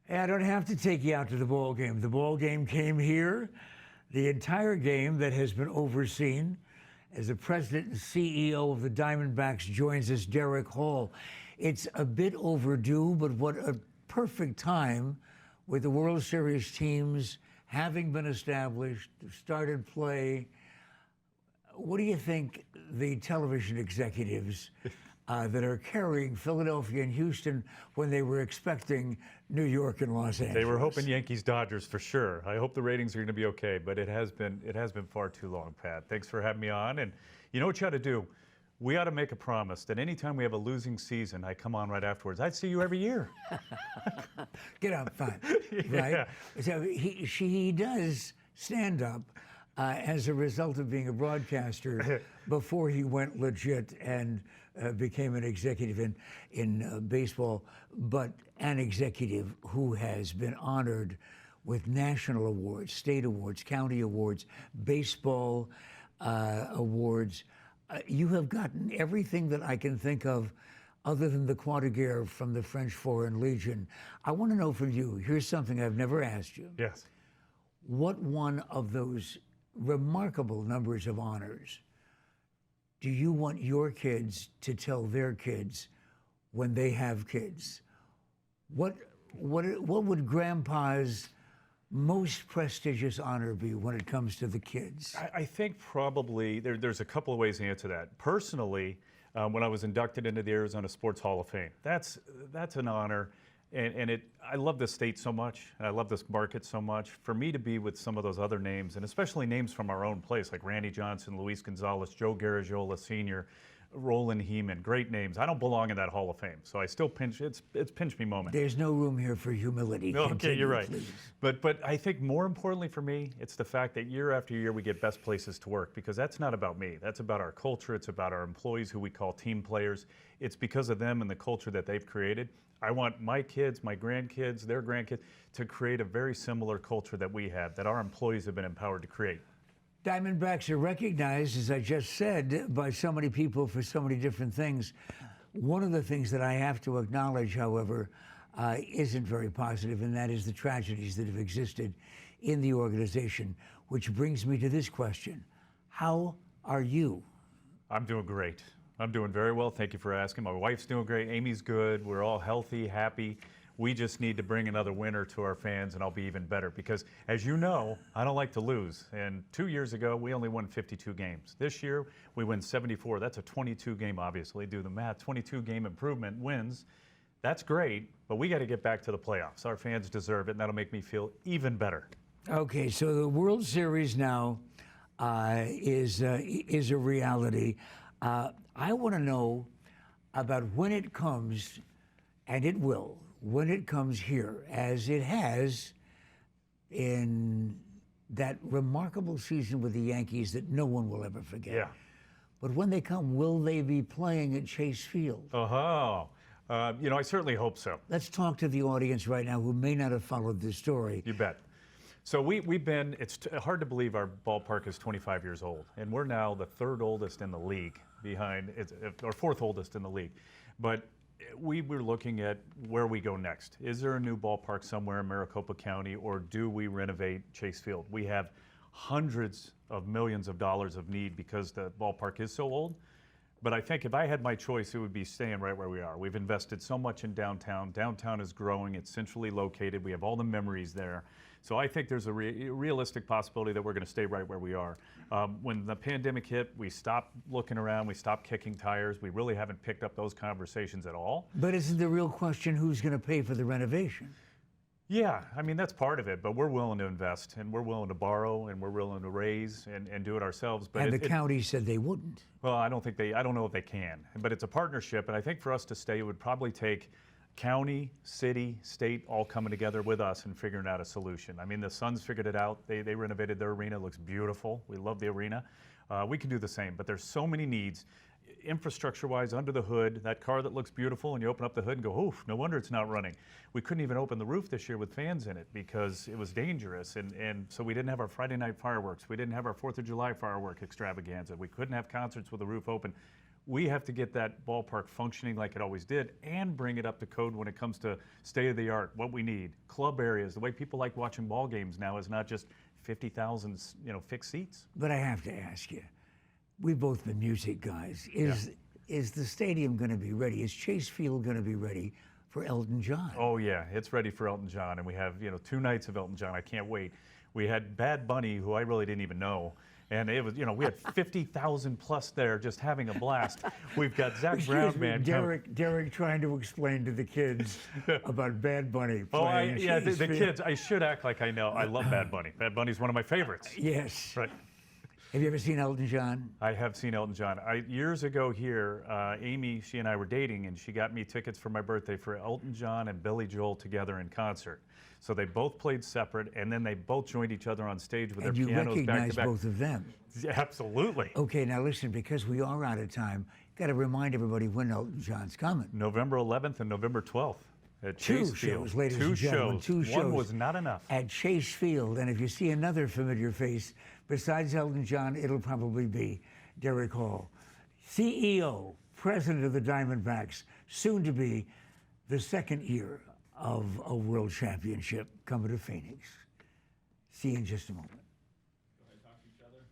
Hey, I don't have to take you out to the ball game. The ball game came here. The entire game that has been overseen as the president and CEO of the Diamondbacks joins us, Derrick Hall. It's a bit overdue, but what a perfect time with the World Series teams having been established, started play. What do you think the television executives that are carrying Philadelphia and Houston when they were expecting New York and Los Angeles? They were hoping Yankees Dodgers for sure. I hope the ratings are going to be okay, but it has been far too long, Pat. Thanks for having me on. And you know what you ought to do? We ought to make a promise that anytime we have a losing season, I come on right afterwards. I'd see you every year. Get up, fine, right? So he does stand up as a result of being a broadcaster before he went legit and became an executive in baseball, but an executive who has been honored with national awards, state awards, county awards, baseball awards. You have gotten everything that I can think of other than the Croix de Guerre from the French Foreign Legion. I want to know from you, here's something I've never asked you. Yes. What one of those remarkable numbers of honors do you want your kids to tell their kids when they have kids? What would Grandpa's most prestigious honor be when it comes to the kids? I think probably there's a couple of ways to answer that. Personally, when I was inducted into the Arizona Sports Hall of Fame, that's an honor. And I love this state so much, and I love this market so much. For me to be with some of those other names, and especially names from our own place, like Randy Johnson, Luis Gonzalez, Joe Garagiola Sr., Roland Heeman, great names. I don't belong in that Hall of Fame, so I still it's pinch me moment. There's no room here for humility. Okay, Continue, you're right. Please. But I think more importantly for me, it's the fact that year after year we get best places to work, because that's not about me. That's about our culture. It's about our employees, who we call team players. It's because of them and the culture that they've created. I want my kids, my grandkids, their grandkids to create a very similar culture that we have, that our employees have been empowered to create. Diamondbacks are recognized, as I just said, by so many people for so many different things. One of the things that I have to acknowledge, however, isn't very positive, and that is the tragedies that have existed in the organization, which brings me to this question. How are you? I'm doing great. I'm doing very well. Thank you for asking. My wife's doing great. Amy's good. We're all healthy, happy. We just need to bring another winner to our fans, and I'll be even better. Because, as you know, I don't like to lose. And 2 years ago, we only won 52 games. This year, we win 74. That's a 22-game, obviously. Do the math. 22-game improvement wins. That's great, but we got to get back to the playoffs. Our fans deserve it, and that'll make me feel even better. Okay, so the World Series now is a reality. I want to know about when it comes, and it will, when it comes here, as it has in that remarkable season with the Yankees that no one will ever forget. Yeah. But when they come, will they be playing at Chase Field? I certainly hope so. Let's talk to the audience right now who may not have followed this story. You bet. So we've been, it's hard to believe our ballpark is 25 years old, and we're now the third oldest in the league or fourth oldest in the league. But we were looking at where we go next. Is there a new ballpark somewhere in Maricopa County, or do we renovate Chase Field? We have hundreds of millions of dollars of need because the ballpark is so old. But I think if I had my choice, it would be staying right where we are. We've invested so much in downtown. Downtown is growing. It's centrally located. We have all the memories there. So I think there's a realistic possibility that we're going to stay right where we are. When the pandemic hit, we stopped looking around. We stopped kicking tires. We really haven't picked up those conversations at all. But isn't the real question who's going to pay for the renovation? Yeah, I mean, that's part of it, but we're willing to invest, and we're willing to borrow, and we're willing to raise and do it ourselves. But and the county said they wouldn't. Well, I don't know if they can, but it's a partnership, and I think for us to stay, it would probably take county, city, state all coming together with us and figuring out a solution. I mean, the Suns figured it out. They renovated their arena. It looks beautiful. We love the arena. We can do the same, but there's so many needs. Infrastructure-wise, under the hood, that car that looks beautiful, and you open up the hood and go, oof, no wonder it's not running. We couldn't even open the roof this year with fans in it because it was dangerous, and so we didn't have our Friday night fireworks. We didn't have our 4th of July firework extravaganza. We couldn't have concerts with the roof open. we have to get that ballpark functioning like it always did and bring it up to code when it comes to state of the art, what we need. Club areas, the way people like watching ball games now is not just 50,000, fixed seats. But I have to ask you, we've both been music guys. Is the stadium going to be ready? Is Chase Field going to be ready for Elton John? Oh yeah, it's ready for Elton John, and we have 2 nights of Elton John. I can't wait. We had Bad Bunny, who I really didn't even know. And it was, we had 50,000 plus there just having a blast. We've got Zach Brown, man. Derrick trying to explain to the kids about Bad Bunny playing. The kids, I should act like I know. I love Bad Bunny. Bad Bunny's one of my favorites. Yes. Right. Have you ever seen Elton John? I have seen Elton John. Years ago here, Amy, she and I were dating, and she got me tickets for my birthday for Elton John and Billy Joel together in concert. So they both played separate, and then they both joined each other on stage with their pianos back to back. And you recognize both of them? Yeah, absolutely. Okay, now listen, because we are out of time, got to remind everybody when Elton John's coming. November 11th and November 12th at Chase Field. 2 shows, ladies and gentlemen. 2 shows. One was not enough. At Chase Field, and if you see another familiar face besides Elton John, it'll probably be Derrick Hall, CEO, president of the Diamondbacks, soon to be the second year of a world championship coming to Phoenix. See you in just a moment. Go ahead, talk to each other.